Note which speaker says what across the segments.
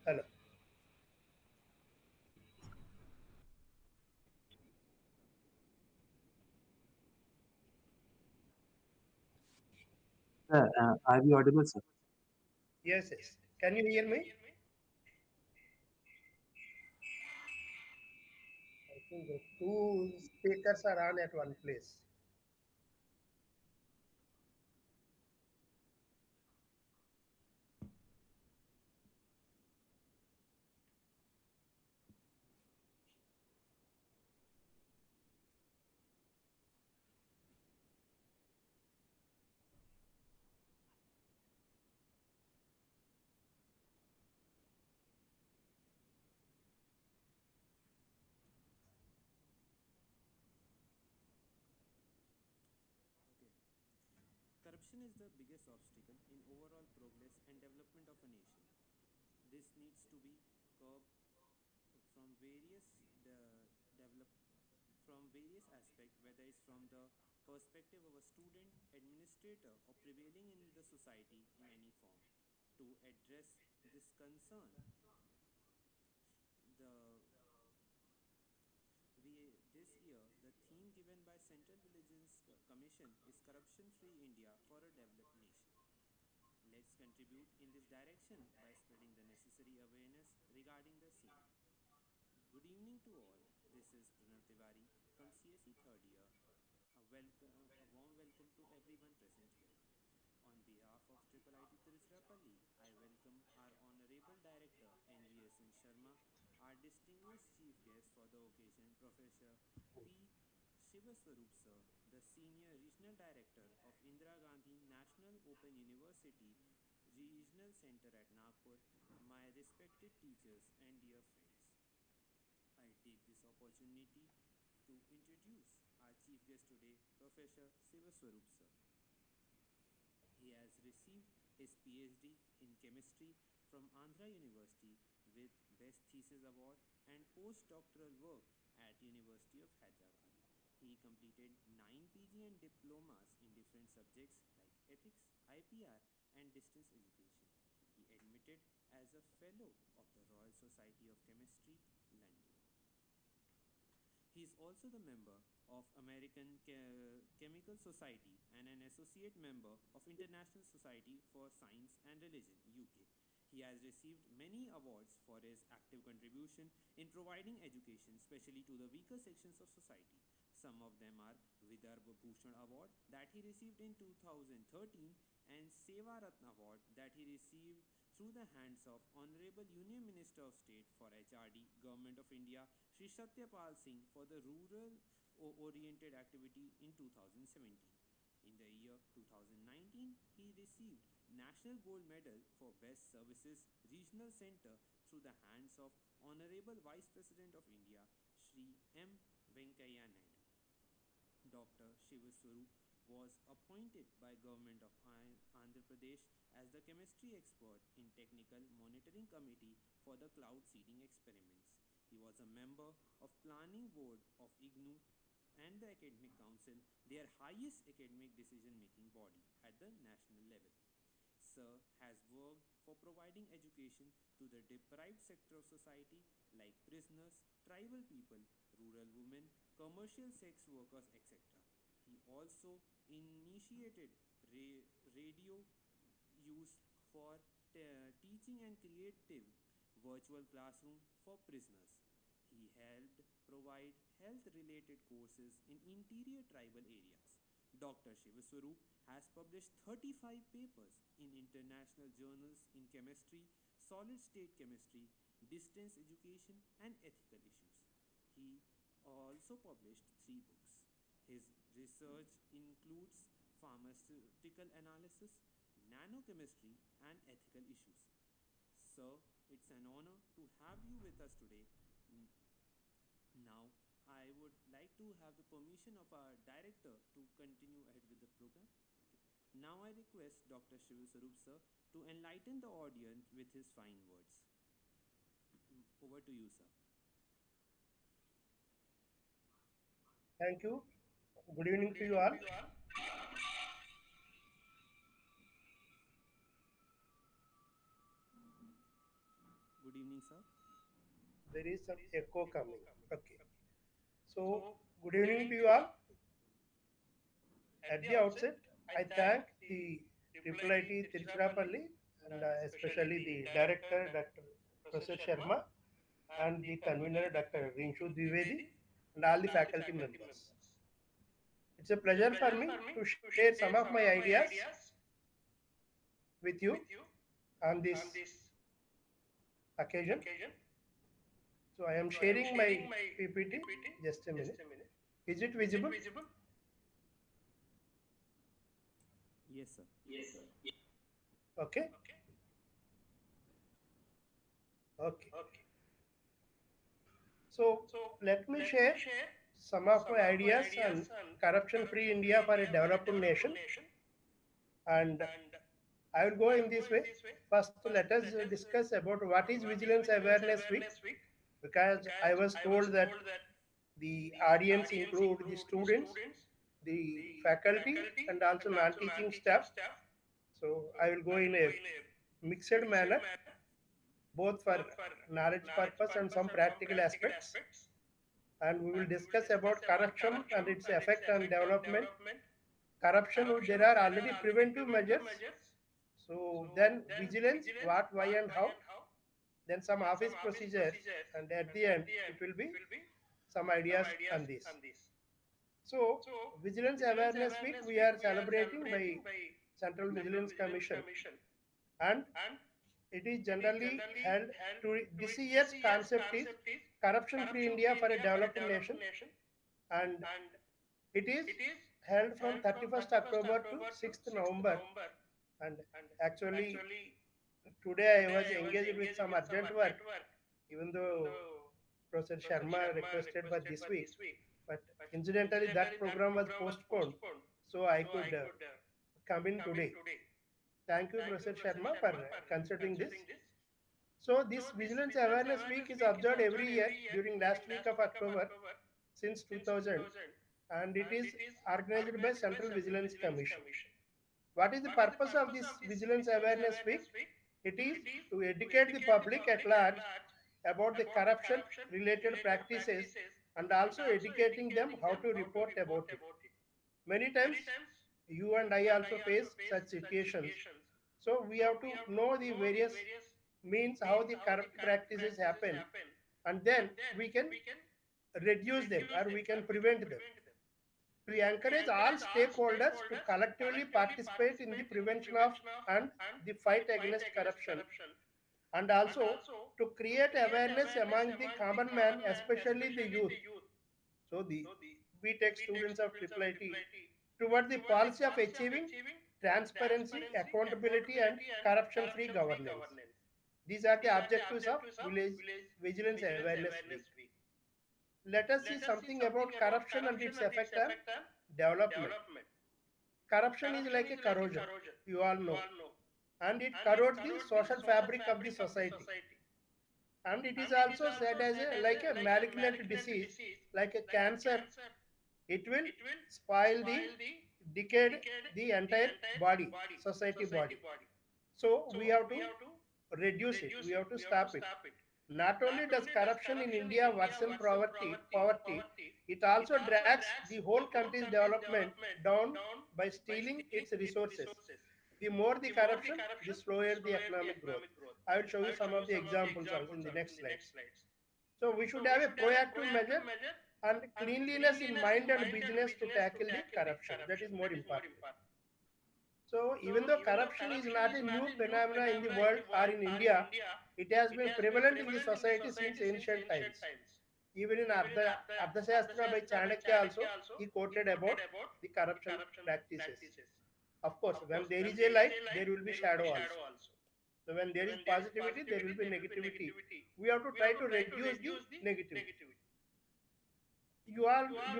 Speaker 1: Hello.
Speaker 2: Are you audible, sir?
Speaker 1: Yes, yes. Can you hear me? I think the two speakers are on at one place.
Speaker 3: Okay. Corruption is the biggest obstacle in overall progress and development of a nation. This needs to be curbed from develop from various aspects, whether it's from the perspective of a student, administrator, or prevailing in the society in any form. To address this concern, the we this year the theme mission is corruption free India for a developed nation. Let's contribute in this direction by spreading the necessary awareness regarding the same. Good evening to all. This is Pranav Tiwari from CSE third year. A warm welcome to everyone present here. On behalf of IIIT Tiruchirappalli, I welcome our Honorable Director NVSN Sharma, our distinguished Chief Guest for the occasion, Professor P. SIVASWAROOP Sir, the Senior Regional Director of Indira Gandhi National Open University Regional Center at Nagpur, my respected teachers and dear friends. I take this opportunity to introduce our Chief Guest today, Professor SIVASWAROOP Sir. He has received his PhD in chemistry from Andhra University with Best Thesis Award and postdoctoral work at University of Hyderabad. He completed 9 PG and diplomas in different subjects like ethics, IPR, and distance education. He admitted as a fellow of the Royal Society of Chemistry, London. He is also the member of American Chemical Society and an associate member of International Society for Science and Religion, UK. He has received many awards for his active contribution in providing education, especially to the weaker sections of society. Some of them are Vidarbha Bhushan Award that he received in 2013 and Seva Ratna Award that he received through the hands of Honorable Union Minister of State for HRD, Government of India, Sri Satyapal Singh for the rural oriented activity in 2017. In the year 2019, he received National Gold Medal for Best Services Regional Center through the hands of Honorable Vice President of India, Sri M. Venkaiah Naidu. Dr. Shivaswaroop was appointed by Government of Andhra Pradesh as the chemistry expert in Technical Monitoring Committee for the cloud seeding experiments. He was a member of Planning Board of IGNU and the Academic Council, their highest academic decision-making body at the national level. Sir has worked for providing education to the deprived sector of society like prisoners, tribal people, rural women, commercial sex workers, etc. He also initiated radio use for teaching and creative virtual classroom for prisoners. He helped provide health related courses in interior tribal areas. Dr. Shivaswaroop has published 35 papers in international journals in chemistry, solid state chemistry, distance education, and ethical issues. He also published 3 books. His research includes pharmaceutical analysis, nanochemistry, and ethical issues. Sir, it's an honor to have you with us today. Now, I would like to have the permission of our director to continue ahead with the program. Okay. Now, I request Dr. Shivaswaroop sir to enlighten the audience with his fine words. Over to you, sir.
Speaker 1: Thank you. Good evening to you all.
Speaker 3: Good evening, sir.
Speaker 1: There is some echo coming. Okay. So, good evening to you all. At the outset, I thank the IIIT Tiruchirappalli and especially the director, Dr. Professor Sharma, and the convener, Dr. Rinshu Dwivedi, and all the faculty members. It's a pleasure for me to share some of my ideas with you on this occasion. So I am sharing my PPT. Just a minute. Is it visible?
Speaker 3: Yes, sir.
Speaker 1: Okay. Okay. So let me share some of my ideas on corruption-free India for a developed nation, and I will go in this way. First, let us discuss about what is Vigilance Awareness Week, because I was told that the audience include the students, the faculty, and also non-teaching staff. So I will go in a mixed manner, both for knowledge purpose and some practical aspects. And we will discuss about corruption and its effect on development, Corruption, there are already preventive measures. So then vigilance, what, why, and how. Then some office procedures, and at the end, it will be some ideas on this. So, Vigilance Awareness Week we are celebrating by Central Vigilance Commission, and it is generally held to this year's concept is corruption free India for a developed nation, and it is held from 31st October to 6th November. And actually, today I was engaged with some urgent work, even though Professor Sharma requested for this week, but incidentally that program was postponed, so I could come in today. Thank you, Professor Sharma, for considering this. So this Vigilance Awareness Week is observed every year during last week of October since 2000, and it is organized by Central Vigilance Commission. What is the purpose of this Vigilance Awareness Week? It is to educate the public at large about the corruption related practices and also educating them how to report about it. Many times you and I also face such situations. So we have to know the various means how the corrupt practices happen, and then we can reduce them or we can prevent them. We encourage all stakeholders to collectively participate in the prevention of and the fight against corruption, and also to create awareness among the common man, especially the youth. So the we take students of IIIT toward the policy of achieving transparency, accountability, and corruption-free governance. These are the objectives of Vigilance Awareness Week. Let us see something about corruption and its effect on development. Corruption is like a corrosion, you all know, and it corrodes the social fabric of the society. And it is also said as like a malignant disease, like a cancer. It will spoil the decade the entire body, society body. So we have to reduce it. We have to stop it. Not only does corruption in India worsen poverty, it also drags the whole country's development down by stealing its resources. The more the corruption, the slower the economic growth. I will show you some of the examples also in the next slides. So we should have a proactive measure and cleanliness in mind and business to tackle the corruption. That is more important. So even though corruption is not a new phenomenon in the world or in India, it has been prevalent in the society since ancient times. Even in Ardhashastra by Chanakya also, he quoted about the corruption practices. Of course, when there is a light, there will be shadow also. So when there is positivity, there will be negativity. We have to try to reduce the negativity. You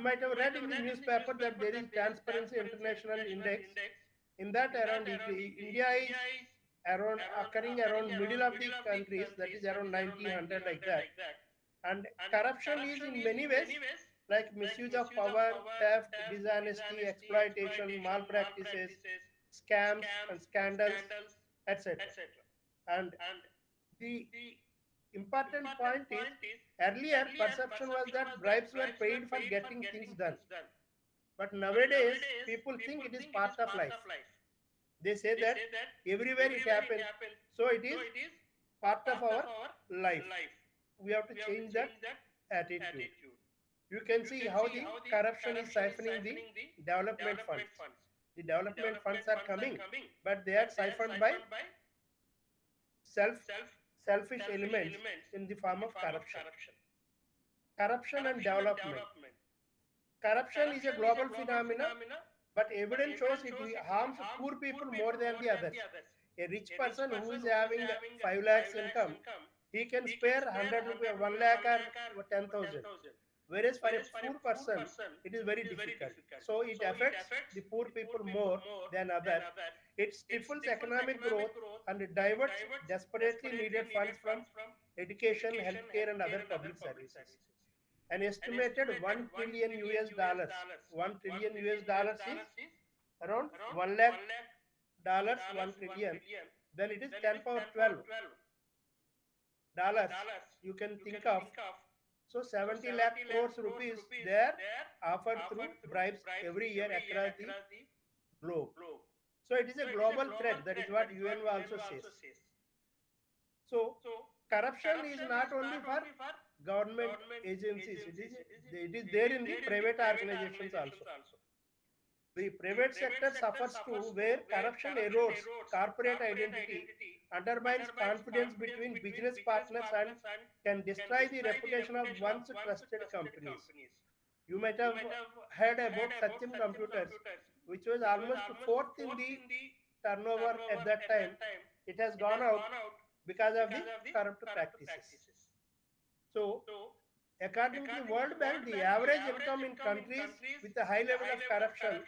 Speaker 1: might have read in the newspaper that there is Transparency International Index. In that, around India is around occurring around middle of the countries, that is around 90, 100 like that. And corruption is in many ways like misuse of power, theft, dishonesty, exploitation, malpractices, scams and scandals, etc. And the important point is earlier perception was that bribes were paid for getting things done. But nowadays people think it is part of life. They say that everywhere it happens, so it is part of our life. We have to change that attitude. You can see how the corruption is siphoning the development funds. The development funds are coming, but they are siphoned by self selfish elements in the form of corruption. Corruption and development. Corruption is a global phenomenon, but evidence shows it harms poor people more than the others. A rich person who is having 5 lakhs income, he can spare 100 rupees, 1 lakh or 10,000. Whereas for a poor person, it is very difficult. So it affects the poor people more than others. It stifles economic growth and it diverts desperately needed funds from education, healthcare, and other public services. An estimated 1 trillion US dollars. 1 trillion US dollars is around 1 lakh dollars, 1 trillion. Then it is 10 power 12 dollars you can think of. So 70 lakh crores rupees they are offered through bribes every year across the globe. So it is a global threat. That is what UN also says. So corruption is not only for government agencies. It is there in the private organizations also. The private sector suffers too, where corruption erodes corporate identity, undermines confidence between business partners, and can destroy the reputation of once trusted companies. You might have heard about Satyam Computers, which was almost fourth in the turnover at that time. It has gone out because of the corrupt practices. So, according to the World Bank, the average income in countries with a high level of corruption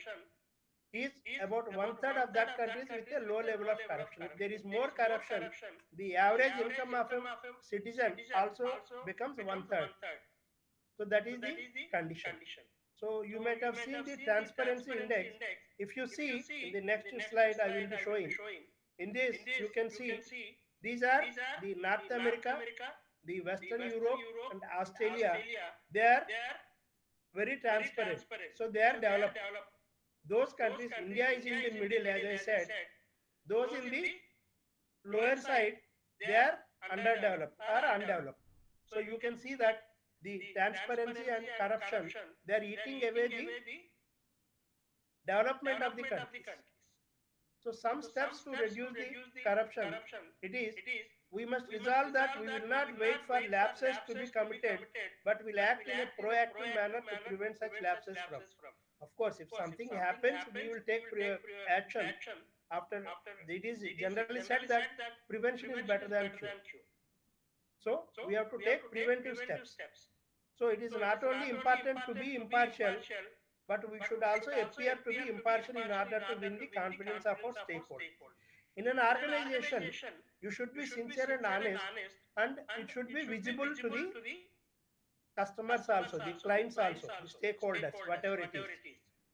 Speaker 1: is about one third of that countries with a low level of corruption. If there is more corruption, the average income of a citizen also becomes one third. So that is the condition. So you might have seen the transparency index. If you see in the next slide, I will be showing. In this, you can see these are the North America, the Western Europe, and Australia. They are very transparent. So they are developed. Those countries, India is in the middle, as I said. Those in the lower side, they are underdeveloped or undeveloped. So you can see that the transparency and corruption, they are eating away the development of the countries. So some steps to reduce the corruption, it is we must resolve that we will not wait for lapses to be committed, but will act in a proactive manner to prevent such lapses from. Of course, if something happens, we will take action after. It is generally said that prevention is better than cure. So we have to take preventive steps. So it is not only important to be impartial, but we should also appear to be impartial in order to win the confidence of our stakeholders. In an organization, you should be sincere and honest, and it should be visible to the customers also, the clients also, the stakeholders, whatever it is.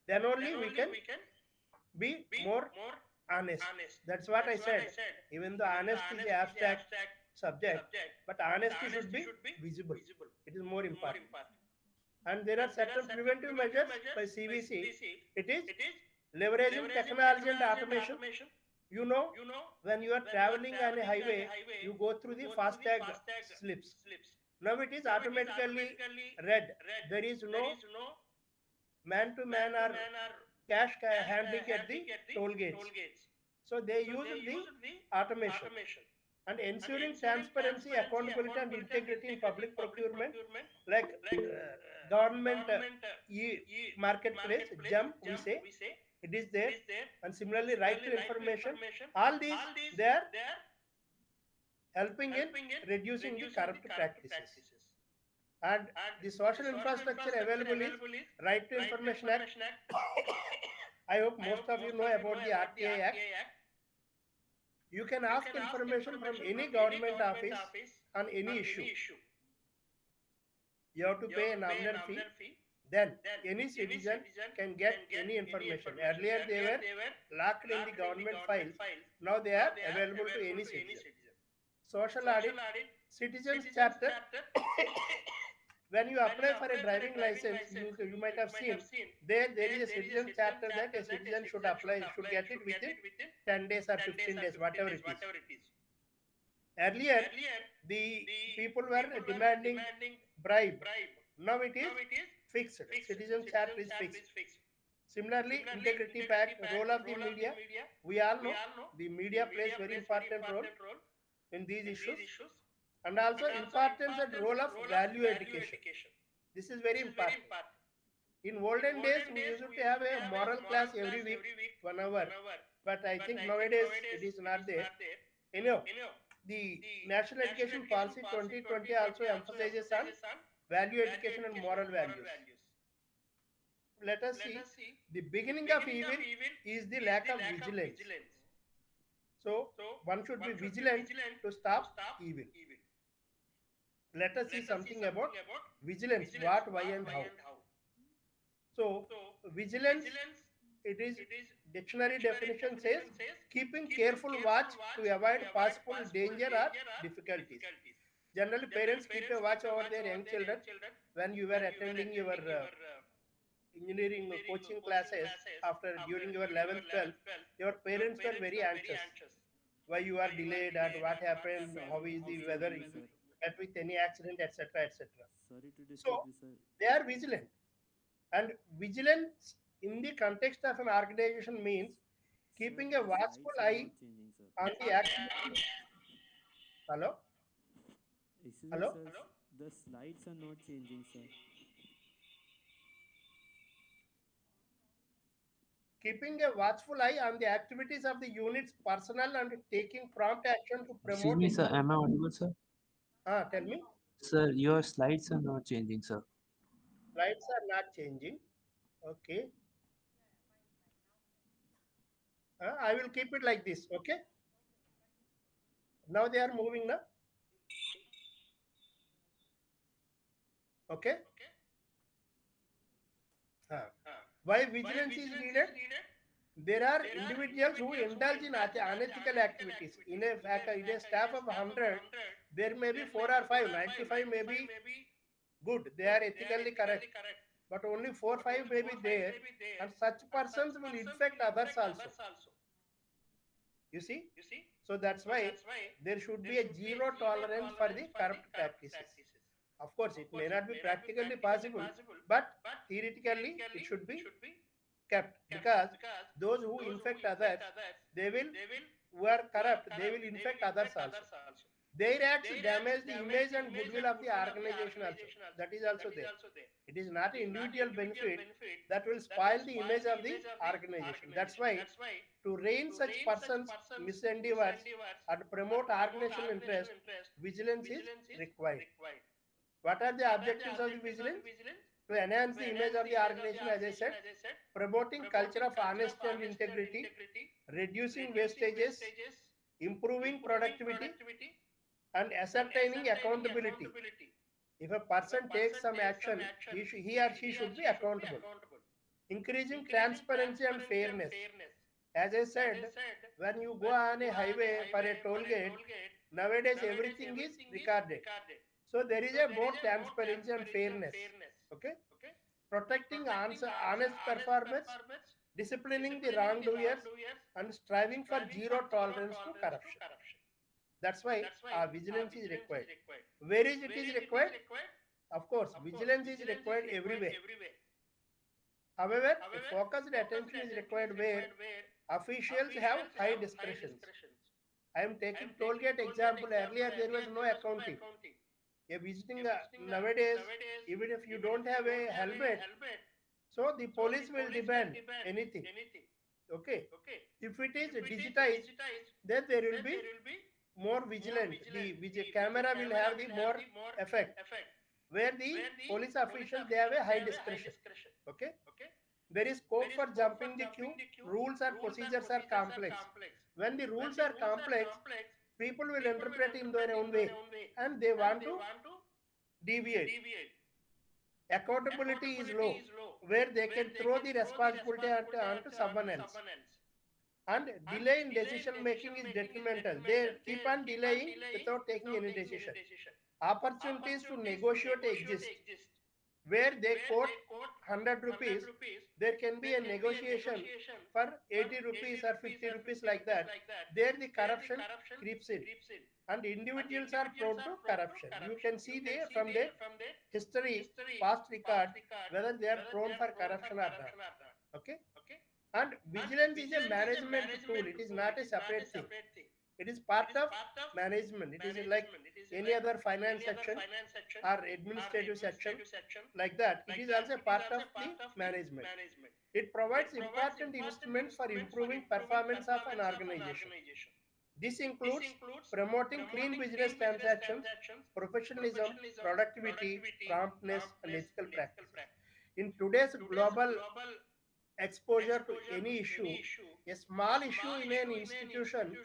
Speaker 1: Then only we can be more honest. That's what I said. Even though honest is the abstract subject, but honesty should be visible. It is more important. And there are certain preventive measures by CVC. It is leveraging technology and automation. You know, when you are traveling on a highway, you go through the FASTag slips. Now it is automatically read. There is no man to man or cash handling at the toll gates. So they use the automation. And ensuring transparency, accountability, and integrity in public procurement, like government marketplace, JUMP, we say, it is there. And similarly, right to information, all these, they are helping in reducing the corrupt practices. And the social infrastructure available is Right to Information Act. I hope most of you know about the RTI Act. You can ask information from any government office on any issue. You have to pay a nominal fee. Then any citizen can get any information. Earlier they were locked in the government files. Now they are available to any citizen. Social audit, citizens chapter. When you apply for a driving license, you might have seen there is a citizen chapter that a citizen should get it within 10 days or 15 days, whatever it is. Earlier, the people were demanding bribe. Now it is fixed. Citizen chapter is fixed. Similarly, integrity pact, role of the media. We all know the media plays very important role in these issues. And also importance and role of value education. This is very important. In olden days, we used to have a moral class every week, 1 hour. But I think nowadays it is not there. Anyhow, the National Education Policy 2020 also emphasizes on value education and moral values. Let us see, the beginning of evil is the lack of vigilance. So, one should be vigilant to stop evil. Let us see something about vigilance, what, why and how. So, vigilance, it is dictionary definition says keeping careful watch to avoid possible danger or difficulties. Generally, parents keep a watch over their young children when you were attending your engineering coaching classes after during your 11th 12th, your parents were very anxious. Why you are delayed and what happened,
Speaker 3: Sir,
Speaker 1: how is the weather,
Speaker 3: absolutely,
Speaker 1: if you
Speaker 3: sir.
Speaker 1: met with any accident, etc., etc.
Speaker 3: Sorry to disturb
Speaker 1: So
Speaker 3: you, sir.
Speaker 1: they are vigilant. And vigilance in the context of an organization means
Speaker 3: Sir,
Speaker 1: keeping a
Speaker 3: the
Speaker 1: watchful
Speaker 3: slides are
Speaker 1: eye
Speaker 3: not changing, sir.
Speaker 1: on the activity. Hello?
Speaker 3: Excuse me,
Speaker 1: Hello?
Speaker 3: sir. The slides are not changing, sir.
Speaker 1: Keeping a watchful eye on the activities of the unit's personnel and taking prompt action to
Speaker 2: Excuse
Speaker 1: promote
Speaker 2: me,
Speaker 1: it.
Speaker 2: sir. Am I audible, sir?
Speaker 1: Tell me.
Speaker 2: Sir, your slides are not changing, sir.
Speaker 1: Lights are not changing. Okay. I will keep it like this. Okay. Now they are moving now. Okay. Uh, why vigilance is needed? There are individuals who indulge in unethical activities. In a fact, in a staff of 100, there may be 4 or 5. 95 may be good. They are ethically correct. But only 4 5 may be there. And such persons will infect others also. You see? So that's why there should be a zero tolerance for the corrupt practices. Of course, it may not be practically possible, but theoretically it should be kept because those who infect others, they will, who are corrupt, they will infect others also. Their acts damage the image and goodwill of the organization also. That is also there. It is not an individual benefit that will spoil the image of the organization. That's why to rein such persons' misendeavors and promote organizational interest, vigilance is required. What are the objectives of the vigilance? To enhance the image of the organization, as I said, promoting culture of honesty and integrity, reducing wastages, improving productivity, and ascertaining accountability. If a person takes some action, he or she should be accountable. Increasing transparency and fairness. As I said, when you go on a highway for a toll gate, nowadays everything is recorded. So there is a more transparency and fairness. Okay? Protecting honest performance, disciplining the wrongdoers, and striving for zero tolerance to corruption. That's why vigilance is required. Where is it is required? Of course, vigilance is required everywhere. However, a focused attention is required where officials have high discretions. I am taking toll gate example. Earlier, there was no accounting. A visiting nowadays, even if you don't have a helmet, so the police will demand anything. Okay. If it is digitized, then there will be more vigilant. The camera will have the more effect. Where the police officials they have a high discretion. Okay. There is scope for jumping the queue. Rules and procedures are complex. When the rules are complex, people will interpret in their own way and they want to deviate. Accountability is low, where they can throw the responsibility onto someone else. And delay in decision making is detrimental. They keep on delaying without taking any decision. Opportunities to negotiate exist. Where they quote 100 rupees, there can be a negotiation for 80 rupees or 50 rupees like that. There the corruption creeps in. And individuals are prone to corruption. You can see there from their history, past record, whether they are prone for corruption or not. Okay? And vigilance is a management tool. It is not a separate thing. It is part of management. It is like any other finance section or administrative section like that. It is also part of the management. It provides important instruments for improving performance of an organization. This includes promoting clean business transactions, professionalism, productivity, promptness, and ethical practices. In today's global exposure to any issue, a small issue in an institution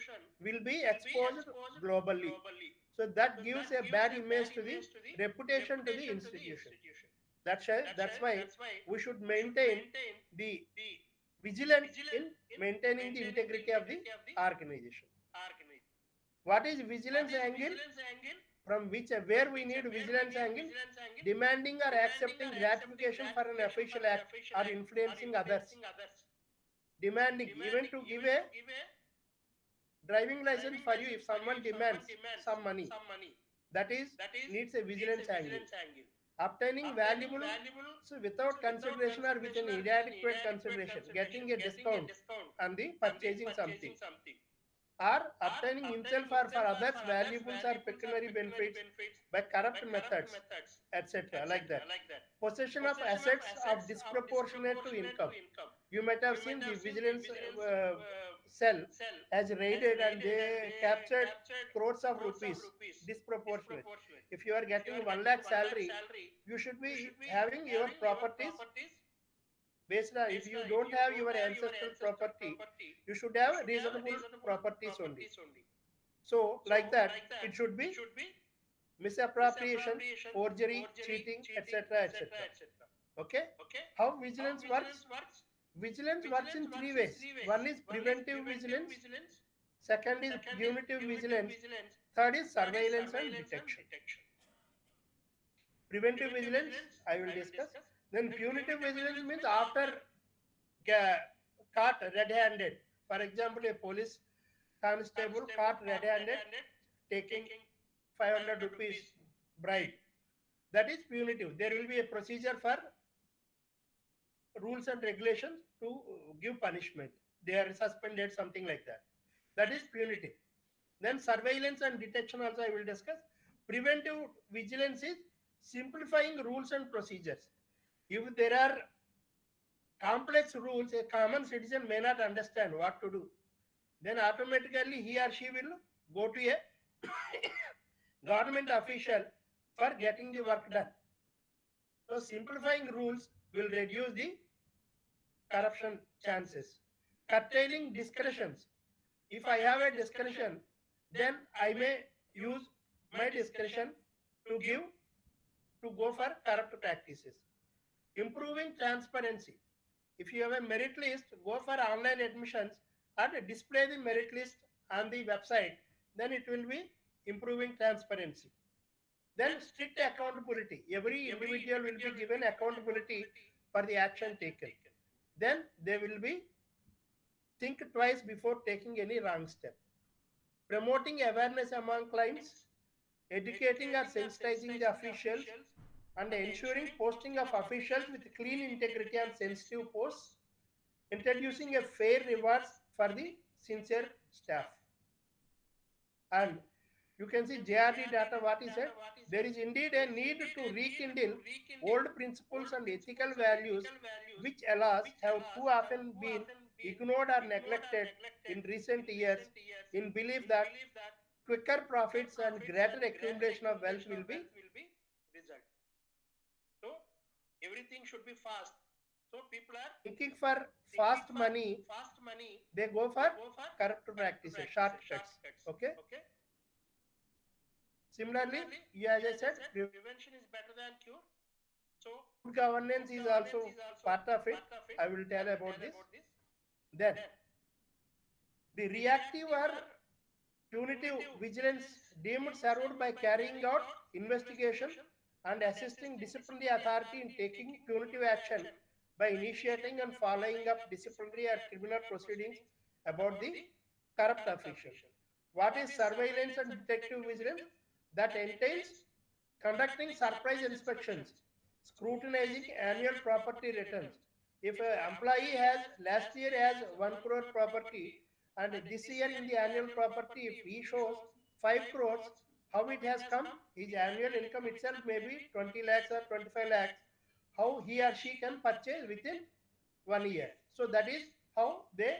Speaker 1: will be exposed globally. So that gives a bad image to the reputation to the institution. That's why we should maintain the vigilant in maintaining the integrity of the organization. What is vigilance angle? from which where we need vigilance angle, demanding or accepting gratification for an official act or influencing others, demanding even to give a driving license for you if someone demands some money, that is needs a vigilance angle. Obtaining valuable so without consideration or with an inadequate consideration, getting a discount on the purchasing something, or obtaining himself or for others valuables or pecuniary benefits by corrupt methods, etc. Like that. Possession of assets of disproportionate to income. You might have seen the vigilance cell has raided and they captured crores of rupees disproportionate. If you are getting 1 lakh salary, you should be having your properties based on, if you don't have your ancestral property, you should have reasonable properties only. So like that, it should be misappropriation, forgery, cheating, etc., etc. Okay. How vigilance works? Vigilance works in three ways. One is preventive vigilance, second is punitive vigilance, third is surveillance and detection. Preventive vigilance I will discuss. Then punitive vigilance means after caught red-handed. For example, a police constable caught red-handed taking 500 rupees bribe. That is punitive. There will be a procedure for rules and regulations to give punishment. They are suspended, something like that. That is punitive. Then surveillance and detection also I will discuss. Preventive vigilance is simplifying rules and procedures. If there are complex rules, a common citizen may not understand what to do. Then automatically he or she will go to a government official for getting the work done. So simplifying rules will reduce the corruption chances. Curtailing discretions. If I have a discretion, then I may use my discretion to go for corrupt practices. Improving transparency. If you have a merit list, go for online admissions and display the merit list on the website, then it will be improving transparency. Then strict accountability. Every individual will be given accountability for the action taken. Then they will be think twice before taking any wrong step. Promoting awareness among clients, educating or sensitizing the officials, and ensuring posting of officials with clean integrity and sensitive posts, introducing a fair rewards for the sincere staff. And you can see JRD data what he said. There is indeed a need to rekindle old principles and ethical values which alas have too often been ignored or neglected in recent years in belief that quicker profits and greater accumulation of wealth will be result. So everything should be fast. So people are thinking for fast money, they go for corrupt practices, shortcuts. Okay. Similarly, as I said, prevention is better than cure. So good governance is also part of it. I will tell about this. Then the reactive or punitive vigilance deemed served by carrying out investigation and assisting disciplinary authority in taking punitive action by initiating and following up disciplinary or criminal proceedings about the corrupt official. What is surveillance and detective vigilance? That entails conducting surprise inspections, scrutinizing annual property returns. If an employee has last year has 1 crore property and this year in the annual property if he shows 5 crores, how it has come? His annual income itself may be 20 lakhs or 25 lakhs. How he or she can purchase within 1 year. So that is how they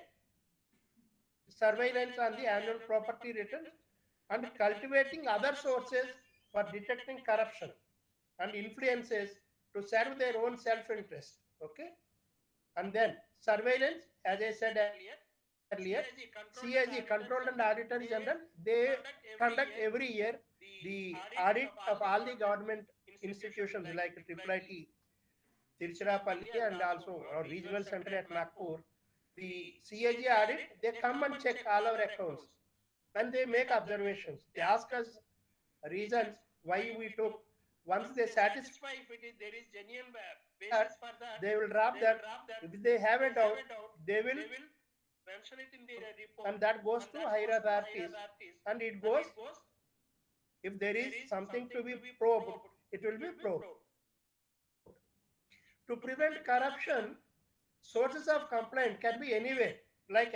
Speaker 1: surveillance on the annual property returns and cultivating other sources for detecting corruption and influences to serve their own self-interest. Okay. And then surveillance, as I said earlier, CAG, Controlled and Auditor General, they conduct every year the audit of all the government institutions like IIIT Tiruchirappalli and also our regional center at Nagpur. The CAG audit, they come and check all our accounts and they make observations. They ask us reasons why we took. Once they satisfy if it is there is genuine basis for that, they will drop that. If they have a doubt, they will mention it in the report, and that goes to higher authorities, and it goes, if there is something to be probed, it will be probed. To prevent corruption, sources of complaint can be anywhere, like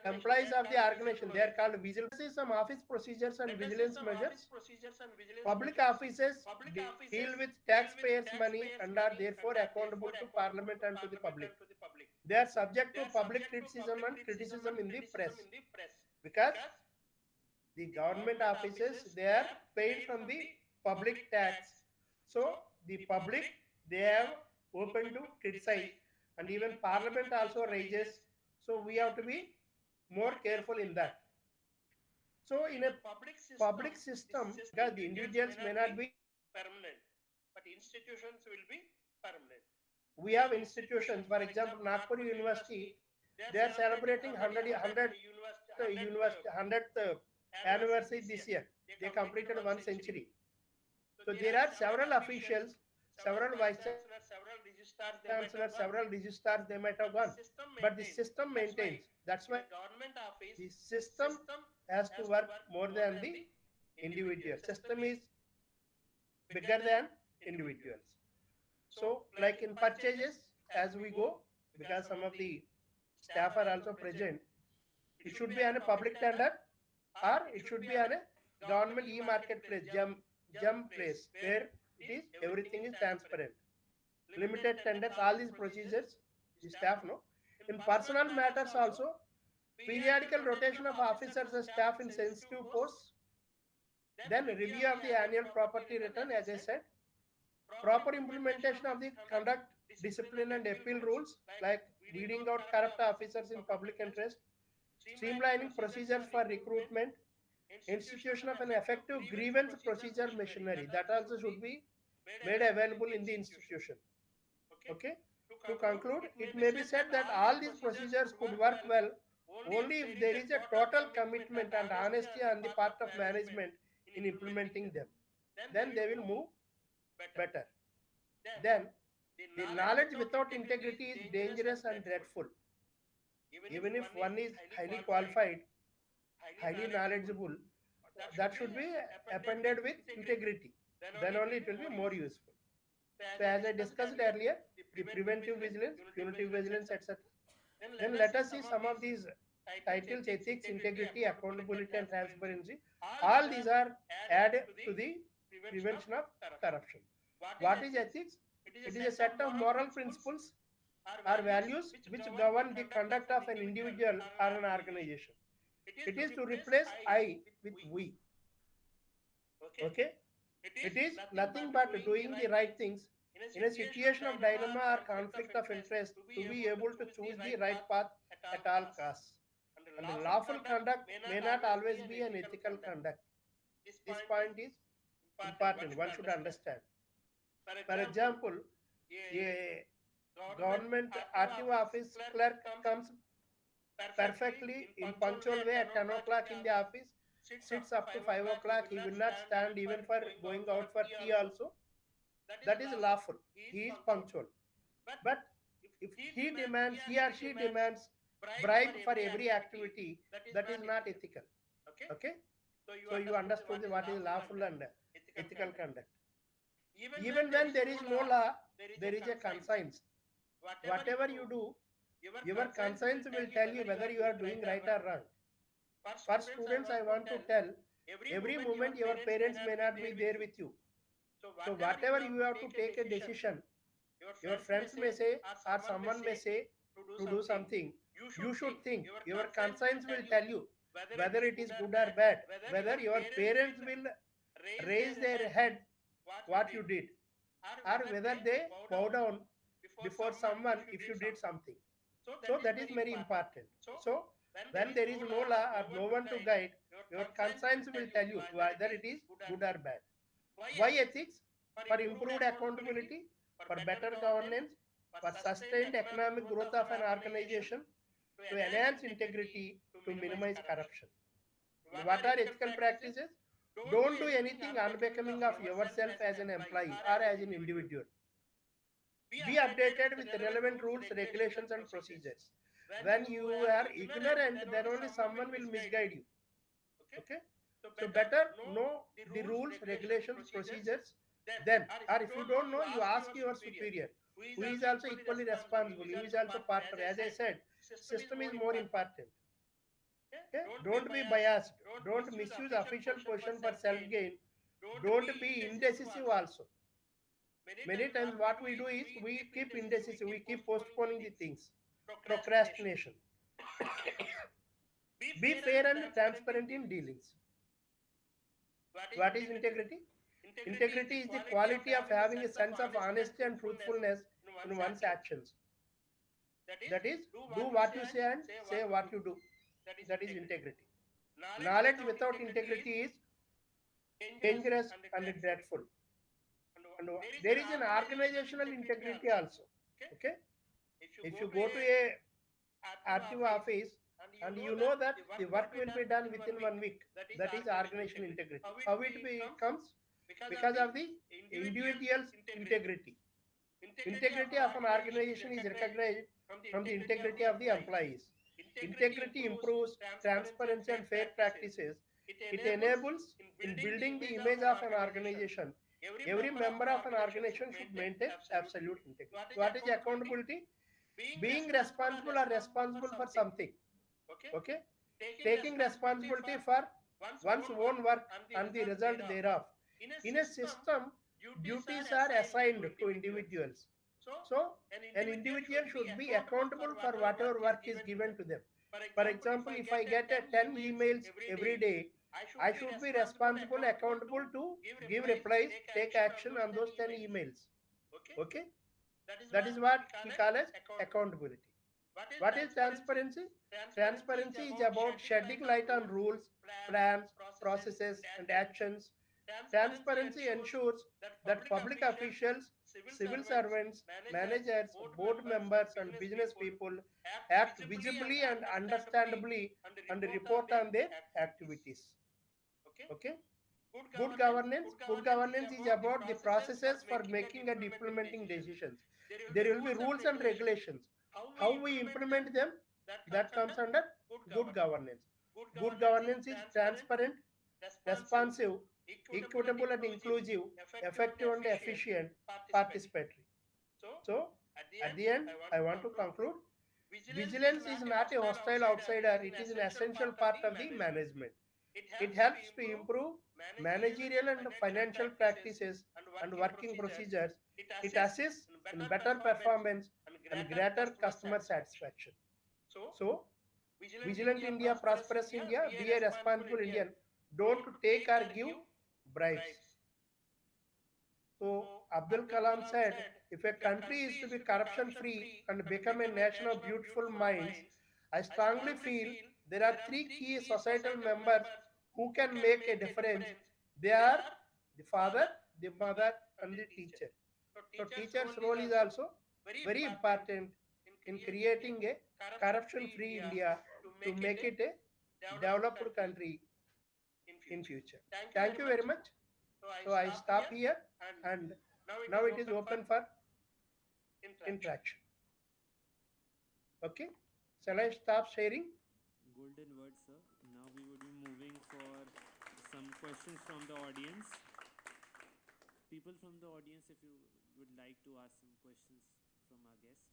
Speaker 1: employees of the organization. They are called vigilance. Some office procedures and vigilance measures. Public offices deal with taxpayers' money and are therefore accountable to Parliament and to the public. They are subject to public criticism and criticism in the press, because the government offices, they are paid from the public tax. So the public, they have open to criticize, and even Parliament also raises. So we have to be more careful in that. So in a public system, because the individuals may not be permanent, but institutions will be permanent. We have institutions, for example, Nagpur University, they are celebrating 100th anniversary this year. They completed 1 century. So there are several officials, several vice chancellors, several registrars they might have gone, but the system maintains. That's why the system has to work more than the individual. System is bigger than individuals. So like in purchases, as we go, because some of the staff are also present, it should be on a public tender, or it should be on a government e-marketplace, jump place, where it is, everything is transparent. Limited tenders, all these procedures, the staff know. In personal matters also, periodical rotation of officers and staff in sensitive posts, then review of the annual property return, as I said, proper implementation of the conduct, discipline and appeal rules, like weeding out corrupt officers in public interest, streamlining procedures for recruitment, institution of an effective grievance procedure machinery, that also should be made available in the institution. Okay. To conclude, it may be said that all these procedures could work well only if there is a total commitment and honesty on the part of management in implementing them. Then they will move better. Then the knowledge without integrity is dangerous and dreadful. Even if one is highly qualified, highly knowledgeable, that should be appended with integrity. Then only it will be more useful. So as I discussed earlier, the preventive vigilance, punitive vigilance, etc. Then let us see some of these titles: ethics, integrity, accountability and transparency. All these are added to the prevention of corruption. What is ethics? It is a set of moral principles or values which govern the conduct of an individual or an organization. It is to replace I with we. Okay? It is nothing but doing the right things in a situation of dilemma or conflict of interest, to be able to choose the right path at all costs. And lawful conduct may not always be an ethical conduct. This point is important. One should understand. For example, a government RTO office clerk comes perfectly in punctual way at 10 o'clock in the office, sits up to 5 o'clock. He will not stand even for going out for tea also. That is lawful. He is punctual. But if he or she demands bribe for every activity, that is not ethical. Okay? So you understood what is lawful and ethical conduct. Even when there is no law, there is a conscience. Whatever you do, your conscience will tell you whether you are doing right or wrong. For students, I want to tell, every moment your parents may not be there with you. So whatever you have to take a decision, your friends may say or someone may say to do something, you should think. Your conscience will tell you whether it is good or bad, whether your parents will raise their head what you did, or whether they bow down before someone if you did something. So that is very important. So when there is no law or no one to guide, your conscience will tell you whether it is good or bad. Why ethics? For improved accountability, for better governance, for sustained economic growth of an organization, to enhance integrity, to minimize corruption. What are ethical practices? Don't do anything unbecoming of yourself as an employee or as an individual. Be updated with relevant rules, regulations, and procedures. When you are ignorant, then only someone will misguide you. Okay? So better know the rules, regulations, procedures. Then, or if you don't know, you ask your superior, who is also equally responsible, who is also partner. As I said, system is more important. Okay? Don't be biased. Don't misuse official position for self-gain. Don't be indecisive also. Many times what we do is we keep indecisive, we keep postponing the things. Procrastination. Be fair and transparent in dealings. What is integrity? Integrity is the quality of having a sense of honesty and truthfulness in one's actions. That is, do what you say and say what you do. That is integrity. Knowledge without integrity is dangerous and dreadful. And there is an organizational integrity also. Okay? If you go to a RTO office and you know that the work will be done within 1 week, that is organizational integrity. How it becomes? Because of the individual's integrity. Integrity of an organization is recognized from the integrity of the employees. Integrity improves transparency and fair practices. It enables in building the image of an organization. Every member of an organization should maintain absolute integrity. What is accountability? Being responsible or responsible for something. Okay? Taking responsibility for one's own work and the result thereof. In a system, duties are assigned to individuals. So, an individual should be accountable for whatever work is given to them. For example, if I get a 10 emails every day, I should be responsible, accountable to give replies, take action on those 10 emails. Okay? That is what we call as accountability. What is transparency? Transparency is about shedding light on rules, plans, processes, and actions. Transparency ensures that public officials, civil servants, managers, board members, and business people act visibly and understandably and report on their activities. Okay? Good governance is about the processes for making and implementing decisions. There will be rules and regulations. How we implement them, that comes under good governance. Good governance is transparent, responsive, equitable and inclusive, effective and efficient, participatory. So, at the end, I want to conclude. Vigilance is not a hostile outsider, it is an essential part of the management. It helps to improve managerial and financial practices and working procedures. It assists in better performance and greater customer satisfaction. So, vigilant India, prosperous India, be a responsible Indian. Don't take or give bribes. So, Abdul Kalam said, if a country is to be corruption free and become a nation of beautiful minds, I strongly feel there are three key societal members who can make a difference. They are the father, the mother, and the teacher. So, teacher's role is also very important in creating a corruption free India to make it a developed country in future. Thank you very much. So I stop here and now it is open for interaction. Okay? Shall I stop sharing?
Speaker 3: Golden word, sir. Now we would be moving for some questions from the audience. People from the audience, if you would like to ask some questions from our guest.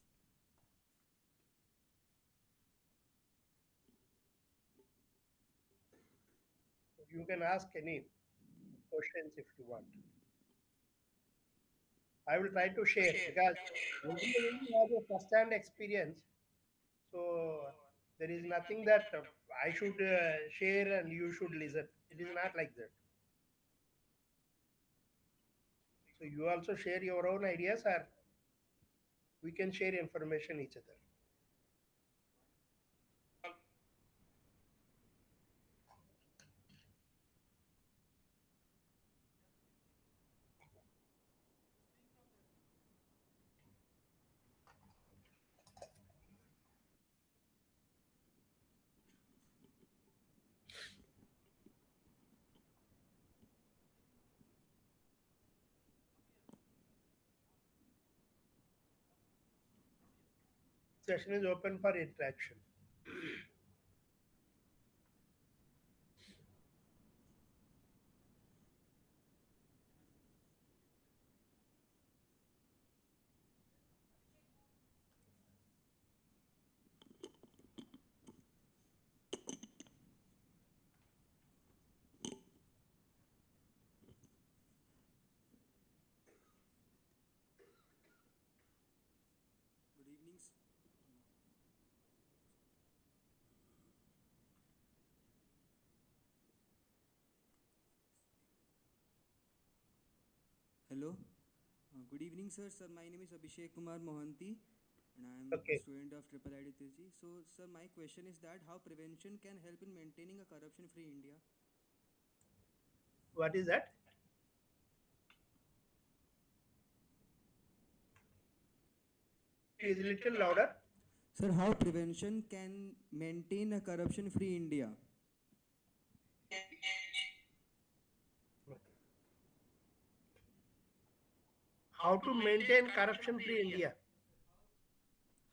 Speaker 1: You can ask any questions if you want. I will try to share because everybody has a first-hand experience. So there is nothing that I should share and you should listen. It is not like that. So you also share your own ideas, or we can share information each other. Session is open for interaction.
Speaker 3: Good evening. Hello. Good evening, sir. Sir, my name is Abhishek Kumar Mohanty, and I am a
Speaker 1: Okay.
Speaker 3: student of IIIT Tiruchirappalli. So, sir, my question is that how prevention can help in maintaining a corruption-free India?
Speaker 1: What is that? Please a little louder.
Speaker 3: Sir, how prevention can maintain a corruption-free India?
Speaker 1: How to maintain corruption-free India?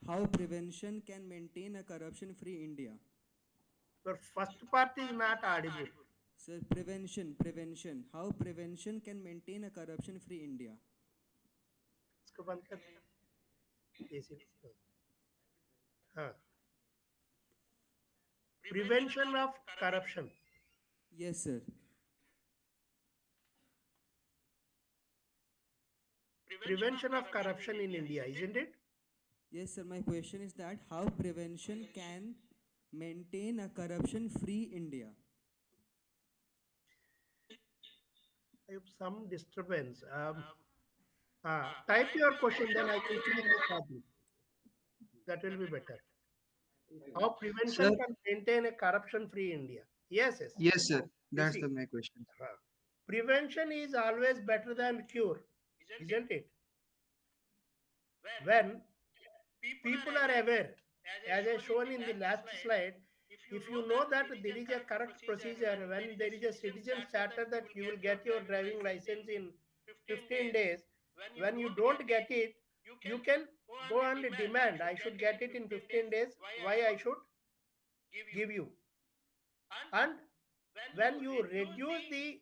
Speaker 3: How prevention can maintain a corruption-free India?
Speaker 1: Your first part is not audible.
Speaker 3: Sir, prevention. How prevention can maintain a corruption-free India?
Speaker 1: इसको बंद कर AC हाँ prevention of corruption.
Speaker 3: Yes, sir.
Speaker 1: Prevention of corruption in India, isn't it?
Speaker 3: Yes, sir. My question is that how prevention can maintain a corruption-free India?
Speaker 1: I have some disturbance. Type your question, then I can see the topic. That will be better. How
Speaker 4: Sir,
Speaker 1: prevention can maintain a corruption-free India? Yes, yes.
Speaker 4: yes, sir.
Speaker 1: You
Speaker 4: That's
Speaker 1: see,
Speaker 4: my question.
Speaker 1: prevention is always better than cure, isn't it? When people are aware, as I shown in the last slide, if you know that there is a correct procedure, when there is a citizen charter that you will get your driving license in 15 days, when you don't get it, you can go and demand, I should get it in 15 days, why I should give you. And when you reduce the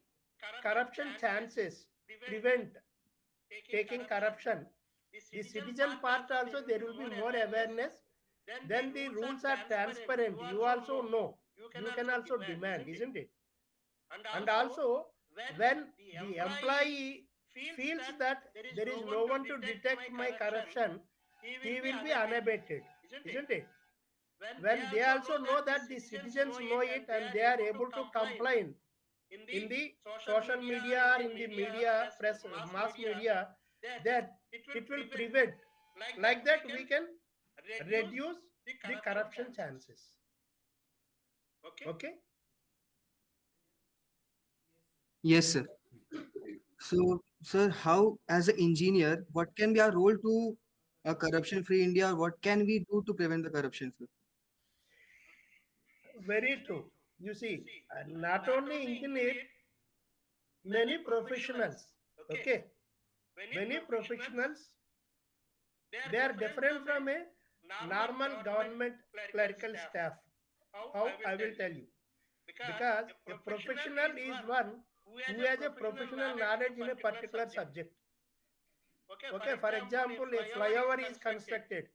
Speaker 1: corruption chances, prevent taking corruption, the citizen part also there will be more awareness. Then the rules are transparent. You also know. You can also demand, isn't it? And also, when the employee feels that there is no one to detect my corruption, he will be unabated, isn't it? When they also know that the citizens know it and they are able to complain in the social media or in the media, press, mass media, then it will prevent. Like that, we can reduce the corruption chances. Okay?
Speaker 4: Yes, sir. So, sir, how, as an engineer, what can be our role to a corruption-free India? What can we do to prevent the corruption, sir?
Speaker 1: Very true. You see, not only engineer, many professionals, okay, many professionals, they are different from a normal government clerical staff. How? I will tell you. Because a professional is one who has a professional knowledge in a particular subject. Okay, for example, a flyover is constructed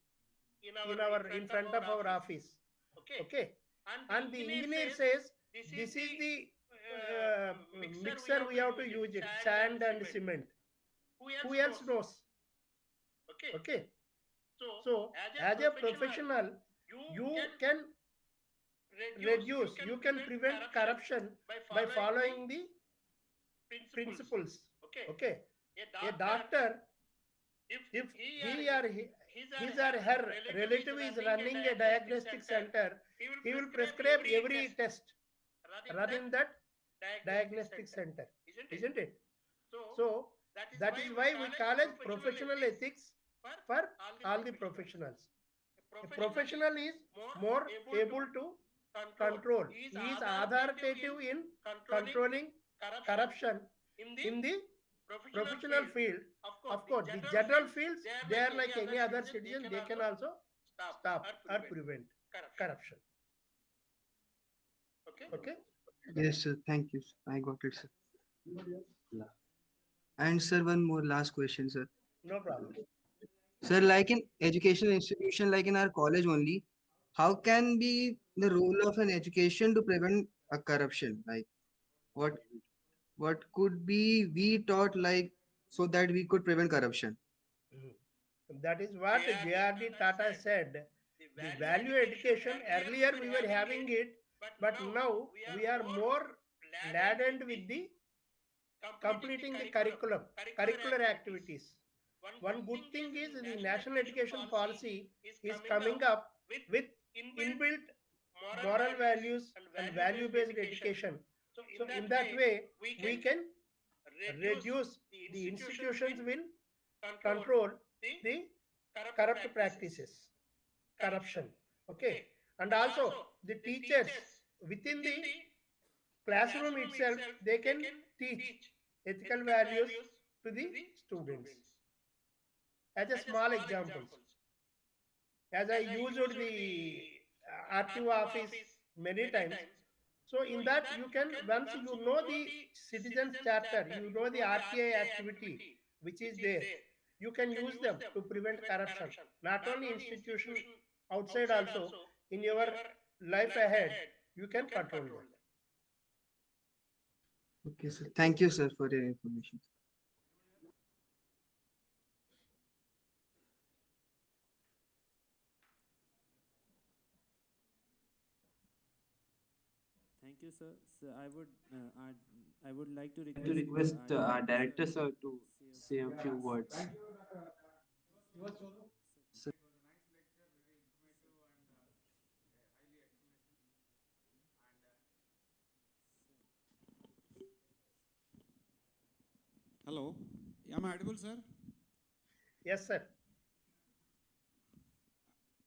Speaker 1: in front of our office. Okay, and the engineer says this is the mixer we have to use it, sand and cement. Who else knows? Okay, so as a professional, you can reduce, you can prevent corruption by following the principles. Okay, a doctor, if his or her relative is running a diagnostic center, he will prescribe every test run in that diagnostic center, isn't it? So that is why we call it professional ethics for all the professionals. A professional is more able to control. He is authoritative in controlling corruption in the professional field. Of course, the general fields, they are like any other citizen, they can also stop or prevent corruption. Okay?
Speaker 4: Yes, sir. Thank you. I got it, sir.
Speaker 2: Yeah.
Speaker 4: And sir, one more last question, sir.
Speaker 1: No problem.
Speaker 4: Sir, like in educational institution, like in our college only, how can be the role of an education to prevent a corruption? Like what what could be we taught like so that we could prevent corruption?
Speaker 1: Mhm. That is what J.R.D. Tata said. The value education, earlier we were having it, but now we are more laden with the completing the curricular activities. One good thing is the national education policy is coming up with inbuilt moral values and value based education. So, in that way, we can reduce the institutions will control the corrupt practices, corruption. Okay, and also the teachers within the classroom itself they can teach ethical values to the students. As a small examples, as I used the RTO office many times. So in that you can, once you know the citizens charter, you know the RTI activity which is there, you can use them to prevent corruption. Not only institution, outside also, in your life ahead, you can control them.
Speaker 4: Okay, sir. Thank you, sir, for your information.
Speaker 3: Thank you, sir. So I would like to
Speaker 2: Like to
Speaker 3: request
Speaker 2: request
Speaker 3: our
Speaker 2: our
Speaker 3: director sir
Speaker 2: director,
Speaker 3: to
Speaker 2: sir, to
Speaker 3: say a
Speaker 2: say
Speaker 3: few
Speaker 2: a few
Speaker 3: words.
Speaker 2: words. Sir,
Speaker 5: It was a nice lecture, very informative and highly explanation. And hello, am I audible, sir?
Speaker 1: Yes, sir.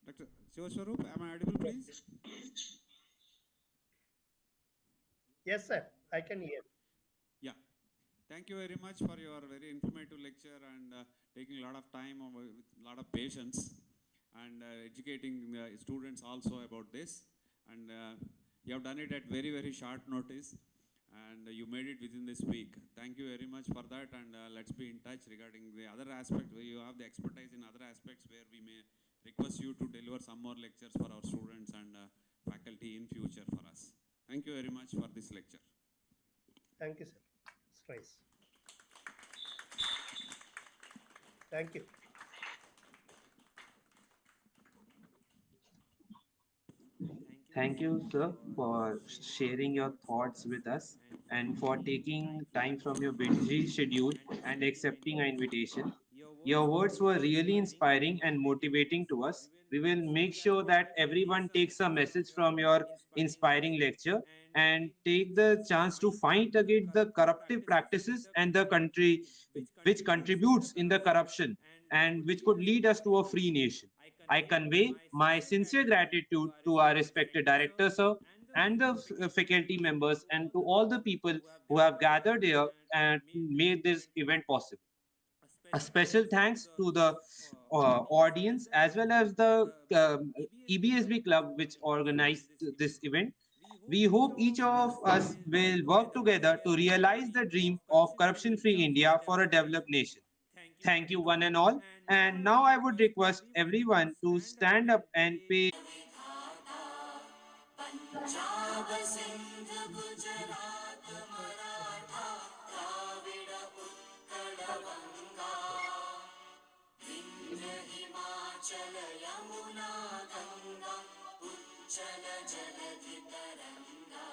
Speaker 5: Dr. Sivaswaroop, am I audible, please?
Speaker 1: Yes, sir. I can hear.
Speaker 5: Yeah. Thank you very much for your very informative lecture and taking a lot of time with a lot of patience and educating students also about this. And you have done it at very, very short notice and you made it within this week. Thank you very much for that and let's be in touch regarding the other aspect where you have the expertise in other aspects where we may request you to deliver some more lectures for our students and faculty in future for us. Thank you very much for this lecture.
Speaker 1: Thank you, sir. It's nice. Thank you.
Speaker 2: thank you, sir, for sharing your thoughts with us and for taking time from your busy schedule and accepting our invitation. Your words were really inspiring and motivating to us. We will make sure that everyone takes a message from your inspiring lecture and take the chance to fight against the corruptive practices and the country which contributes in the corruption and which could lead us to a free nation. I convey my sincere gratitude to our respected director, sir, and the faculty members, and to all the people who have gathered here and made this event possible. A special thanks to the audience as well as the EBSB club which organized this event. We hope each of us will work together to realize the dream of corruption free India for a developed nation. Thank you, one and all. And now I would request everyone to stand up and pay.
Speaker 6: Punjab Sindh Gujarat Maratha Dravid Utkal Ganga Vindhya Himachal Yamuna Ganga उच्चल जलधि तरंगा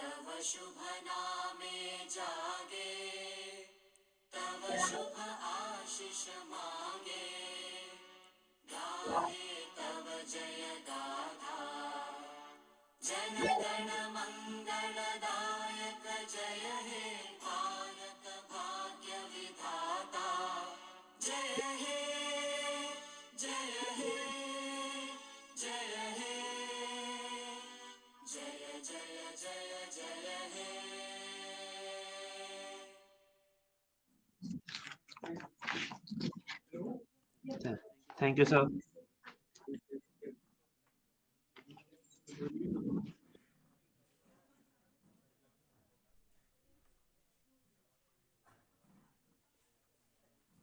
Speaker 6: तव शुभ नामे जागे तव शुभ आशीष मांगे गाहे तव जय गाथा जनगण मंगलदायक जय हे भारत भाग्य विधाता जय हे जय हे जय हे जय जय जय जय हे
Speaker 2: Thank you, sir.